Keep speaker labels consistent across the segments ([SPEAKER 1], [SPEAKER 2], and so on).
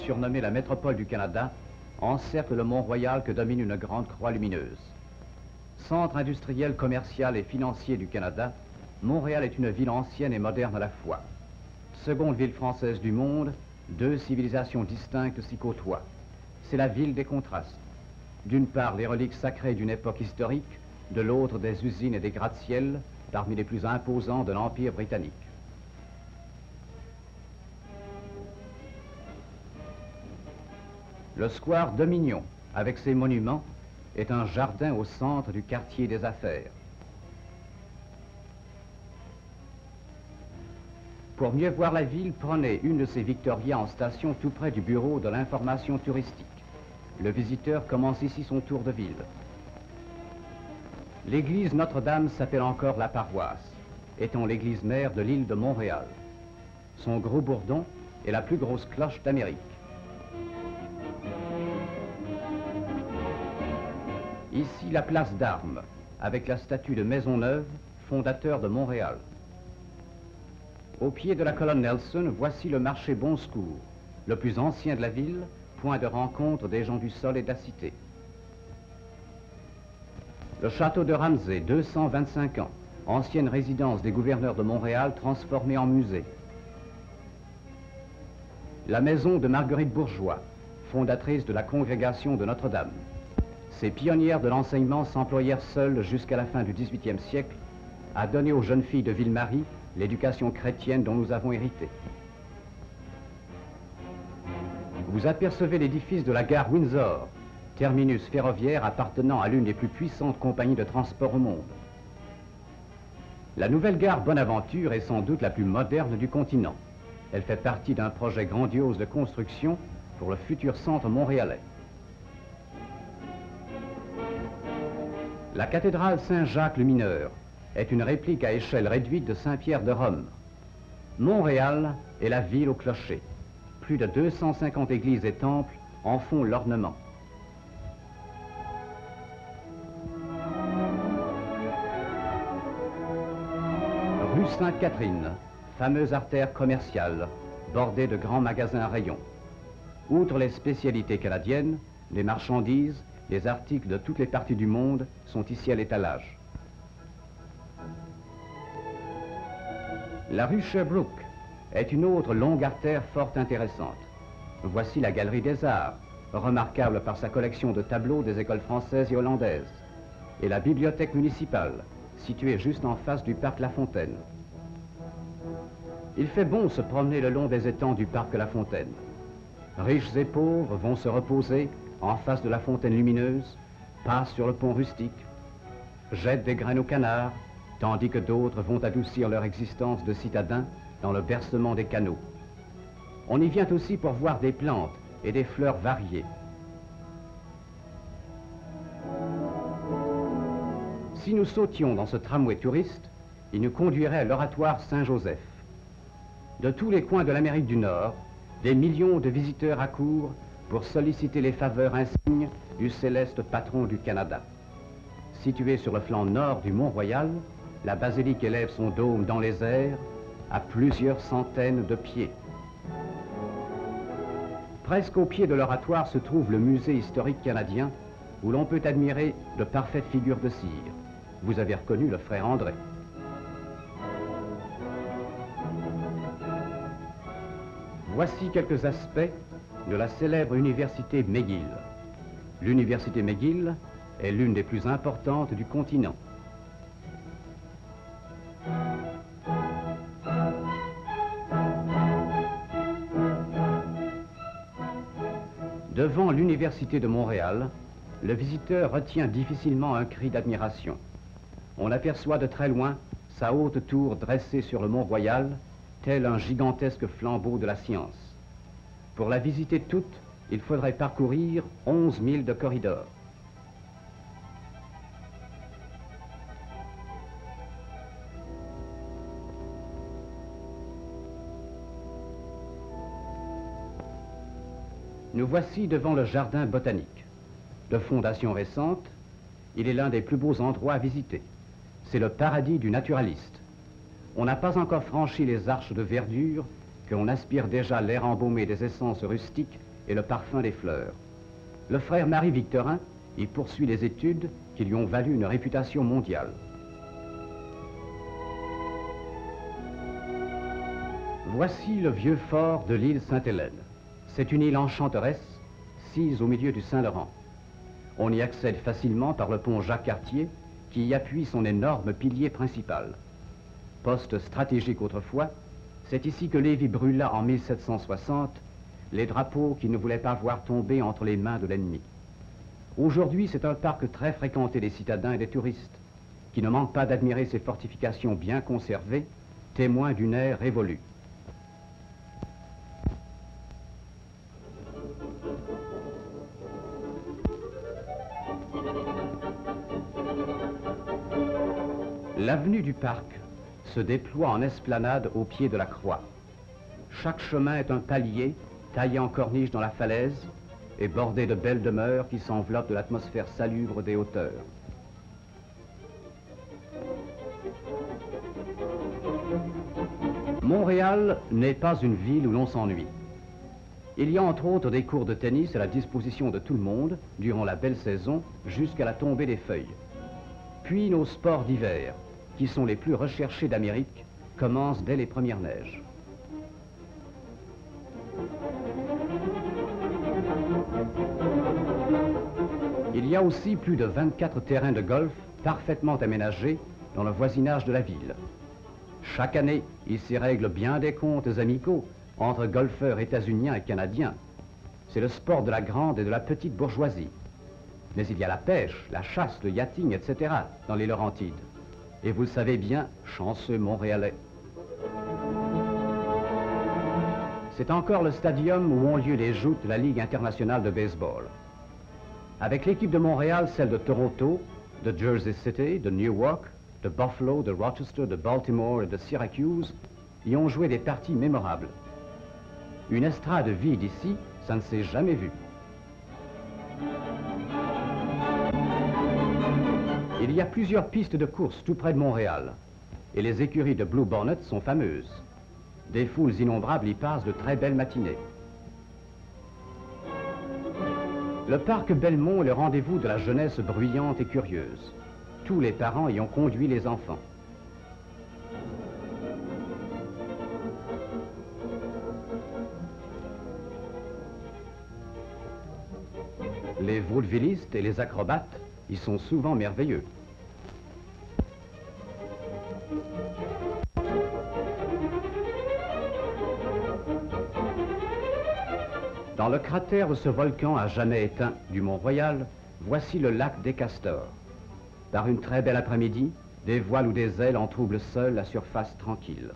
[SPEAKER 1] surnommée la métropole du Canada, encercle le Mont-Royal que domine une grande croix lumineuse. Centre industriel, commercial et financier du Canada, Montréal est une ville ancienne et moderne à la fois. Seconde ville française du monde, deux civilisations distinctes s'y côtoient. C'est la ville des contrastes. D'une part, les reliques sacrées d'une époque historique, de l'autre, des usines et des gratte-ciels, parmi les plus imposants de l'Empire britannique. Le square Dominion, avec ses monuments, est un jardin au centre du quartier des affaires. Pour mieux voir la ville, prenez une de ces Victoria en station tout près du bureau de l'information touristique. Le visiteur commence ici son tour de ville. L'église Notre-Dame s'appelle encore la paroisse, étant l'église mère de l'île de Montréal. Son gros bourdon est la plus grosse cloche d'Amérique. Ici, la place d'Armes, avec la statue de Maisonneuve, fondateur de Montréal. Au pied de la colonne Nelson, voici le marché Bon Secours, le plus ancien de la ville, point de rencontre des gens du sol et de la cité. Le château de Ramsay, 225 ans, ancienne résidence des gouverneurs de Montréal transformée en musée. La maison de Marguerite Bourgeois, fondatrice de la congrégation de Notre-Dame. Ces pionnières de l'enseignement s'employèrent seules jusqu'à la fin du XVIIIe siècle à donner aux jeunes filles de Ville-Marie l'éducation chrétienne dont nous avons hérité. Vous apercevez l'édifice de la gare Windsor, terminus ferroviaire appartenant à l'une des plus puissantes compagnies de transport au monde. La nouvelle gare Bonaventure est sans doute la plus moderne du continent. Elle fait partie d'un projet grandiose de construction pour le futur centre montréalais. La cathédrale Saint-Jacques-le-Mineur est une réplique à échelle réduite de Saint-Pierre de Rome. Montréal est la ville au clocher. Plus de 250 églises et temples en font l'ornement. Rue Sainte-Catherine, fameuse artère commerciale, bordée de grands magasins à rayons. Outre les spécialités canadiennes, les marchandises, les articles de toutes les parties du monde sont ici à l'étalage. La rue Sherbrooke est une autre longue artère fort intéressante. Voici la Galerie des Arts, remarquable par sa collection de tableaux des écoles françaises et hollandaises, et la bibliothèque municipale, située juste en face du parc La Fontaine. Il fait bon se promener le long des étangs du parc La Fontaine. Riches et pauvres vont se reposer en face de la fontaine lumineuse, passent sur le pont rustique, jettent des graines aux canards, tandis que d'autres vont adoucir leur existence de citadins dans le bercement des canaux. On y vient aussi pour voir des plantes et des fleurs variées. Si nous sautions dans ce tramway touriste, il nous conduirait à l'oratoire Saint-Joseph. De tous les coins de l'Amérique du Nord, des millions de visiteurs accourent pour solliciter les faveurs insignes du céleste patron du Canada. Située sur le flanc nord du Mont-Royal, la basilique élève son dôme dans les airs à plusieurs centaines de pieds. Presque au pied de l'oratoire se trouve le musée historique canadien où l'on peut admirer de parfaites figures de cire. Vous avez reconnu le frère André. Voici quelques aspects de la célèbre université McGill. L'université McGill est l'une des plus importantes du continent. Devant l'université de Montréal, le visiteur retient difficilement un cri d'admiration. On aperçoit de très loin sa haute tour dressée sur le Mont-Royal, tel un gigantesque flambeau de la science. Pour la visiter toute, il faudrait parcourir 11 000 de corridors. Nous voici devant le jardin botanique. De fondation récente, il est l'un des plus beaux endroits à visiter. C'est le paradis du naturaliste. On n'a pas encore franchi les arches de verdure, qu'on aspire déjà l'air embaumé des essences rustiques et le parfum des fleurs. Le frère Marie-Victorin y poursuit les études qui lui ont valu une réputation mondiale. Voici le vieux fort de l'île Sainte-Hélène. C'est une île enchanteresse, sise au milieu du Saint-Laurent. On y accède facilement par le pont Jacques-Cartier, qui y appuie son énorme pilier principal. Poste stratégique autrefois, c'est ici que Lévis brûla en 1760 les drapeaux qu'il ne voulait pas voir tomber entre les mains de l'ennemi. Aujourd'hui, c'est un parc très fréquenté des citadins et des touristes, qui ne manquent pas d'admirer ses fortifications bien conservées, témoins d'une ère révolue. L'avenue du parc se déploie en esplanade au pied de la croix. Chaque chemin est un palier taillé en corniche dans la falaise et bordé de belles demeures qui s'enveloppent de l'atmosphère salubre des hauteurs. Montréal n'est pas une ville où l'on s'ennuie. Il y a entre autres des cours de tennis à la disposition de tout le monde durant la belle saison jusqu'à la tombée des feuilles. Puis nos sports d'hiver, qui sont les plus recherchés d'Amérique, commencent dès les premières neiges. Il y a aussi plus de 24 terrains de golf parfaitement aménagés dans le voisinage de la ville. Chaque année, il s'y règle bien des comptes amicaux entre golfeurs états-uniens et canadiens. C'est le sport de la grande et de la petite bourgeoisie. Mais il y a la pêche, la chasse, le yachting, etc. dans les Laurentides. Et vous le savez bien, chanceux Montréalais. C'est encore le stadium où ont lieu les joutes de la Ligue internationale de baseball. Avec l'équipe de Montréal, celle de Toronto, de Jersey City, de Newark, de Buffalo, de Rochester, de Baltimore et de Syracuse, y ont joué des parties mémorables. Une estrade vide ici, ça ne s'est jamais vu. Il y a plusieurs pistes de course tout près de Montréal, et les écuries de Blue Bonnet sont fameuses. Des foules innombrables y passent de très belles matinées. Le parc Belmont est le rendez-vous de la jeunesse bruyante et curieuse. Tous les parents y ont conduit les enfants. Les vaudevillistes et les acrobates y sont souvent merveilleux. Dans le cratère de ce volcan à jamais éteint du Mont-Royal, voici le lac des Castors. Par une très belle après-midi, des voiles ou des ailes en troublent seules la surface tranquille.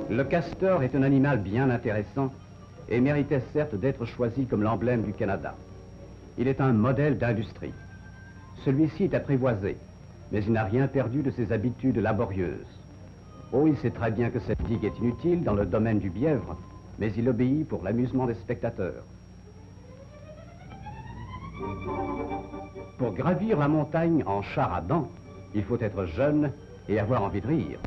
[SPEAKER 1] Le castor est un animal bien intéressant et méritait certes d'être choisi comme l'emblème du Canada. Il est un modèle d'industrie. Celui-ci est apprivoisé, mais il n'a rien perdu de ses habitudes laborieuses. Oh, il sait très bien que cette digue est inutile dans le domaine du bièvre, mais il obéit pour l'amusement des spectateurs. Pour gravir la montagne en char à dents, il faut être jeune et avoir envie de rire.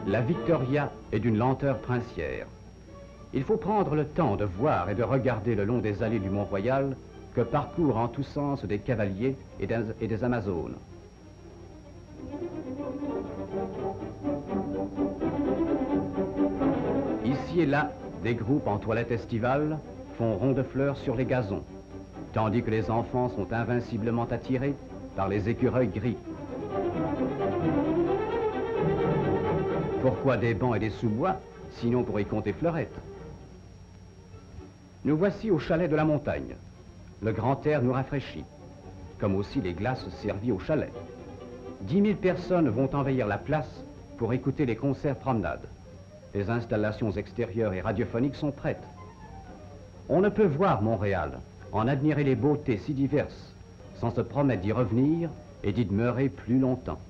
[SPEAKER 1] La Victoria est d'une lenteur princière. Il faut prendre le temps de voir et de regarder le long des allées du Mont-Royal que parcourent en tous sens des cavaliers et des Amazones. Ici et là, des groupes en toilette estivale font rond de fleurs sur les gazons, tandis que les enfants sont invinciblement attirés par les écureuils gris. Pourquoi des bancs et des sous-bois, sinon pour y compter fleurettes? Nous voici au chalet de la montagne. Le grand air nous rafraîchit, comme aussi les glaces servies au chalet. 10 000 personnes vont envahir la place pour écouter les concerts promenades. Les installations extérieures et radiophoniques sont prêtes. On ne peut voir Montréal, en admirer les beautés si diverses, sans se promettre d'y revenir et d'y demeurer plus longtemps.